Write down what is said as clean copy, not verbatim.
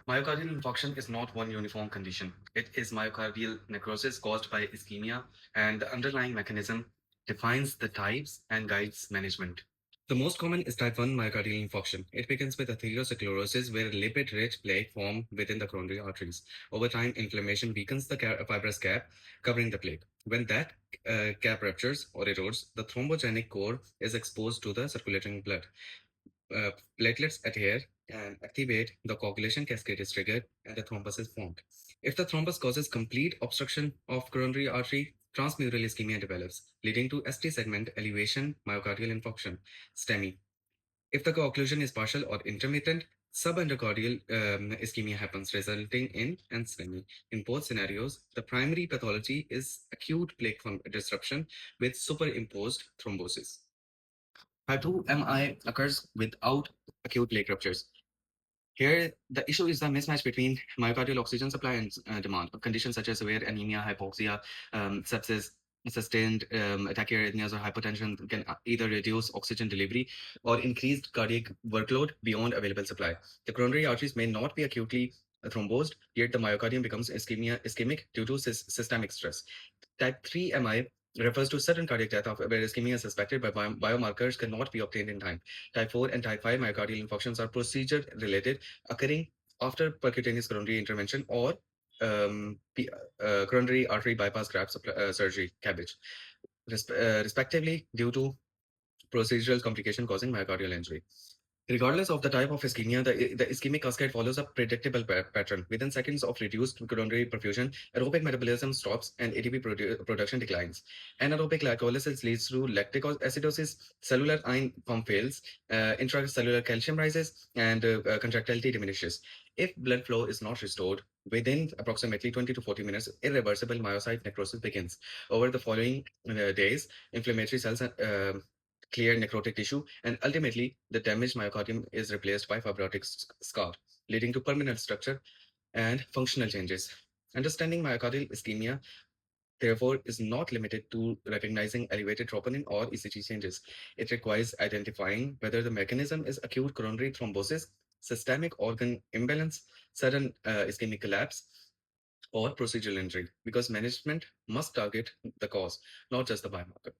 Myocardial infarction is not one uniform condition. It is myocardial necrosis caused by ischemia, and the underlying mechanism defines the types and guides management. The most common is type 1 myocardial infarction. It begins with atherosclerosis, where lipid-rich plaque form within the coronary arteries. Over time, inflammation weakens the fibrous cap covering the plaque. When that cap ruptures or erodes, the thrombogenic core is exposed to the circulating blood. uh, Platelets adhere and activate, the coagulation cascade is triggered, and a thrombus is formed. If the thrombus causes complete obstruction of coronary artery, transmural ischemia develops, leading to ST segment elevation, myocardial infarction, STEMI. If the occlusion is partial or intermittent, subendocardial ischemia happens, resulting in and STEMI. In both scenarios, the primary pathology is acute plaque disruption with superimposed thrombosis. Type 2 MI occurs without acute plaque ruptures. Here, the issue is the mismatch between myocardial oxygen supply and demand. Conditions such as severe anemia, hypoxia, sepsis, sustained tachyarrhythmias, or hypotension can either reduce oxygen delivery or increased cardiac workload beyond available supply. The coronary arteries may not be acutely thrombosed, yet the myocardium becomes ischemic due to systemic stress. Type 3 MI refers to sudden cardiac death of where ischemia is suspected but biomarkers cannot be obtained in time. Type 4 and type 5 myocardial infarctions are procedure related, occurring after percutaneous coronary intervention or coronary artery bypass graft surgery, CABG, respectively, due to procedural complication causing myocardial injury. Regardless of the type of ischemia, the ischemic cascade follows a predictable pattern. Within seconds of reduced coronary perfusion, aerobic metabolism stops and ATP production declines. Anaerobic glycolysis leads to lactic acidosis, cellular iron pump fails, intracellular calcium rises, and contractility diminishes. If blood flow is not restored, within approximately 20 to 40 minutes, irreversible myocyte necrosis begins. Over the following days, inflammatory cells clear necrotic tissue, and ultimately the damaged myocardium is replaced by fibrotic scar, leading to permanent structure and functional changes. Understanding myocardial ischemia, therefore, is not limited to recognizing elevated troponin or ECG changes. It requires identifying whether the mechanism is acute coronary thrombosis, systemic organ imbalance, sudden ischemic collapse, or procedural injury, because management must target the cause, not just the biomarker.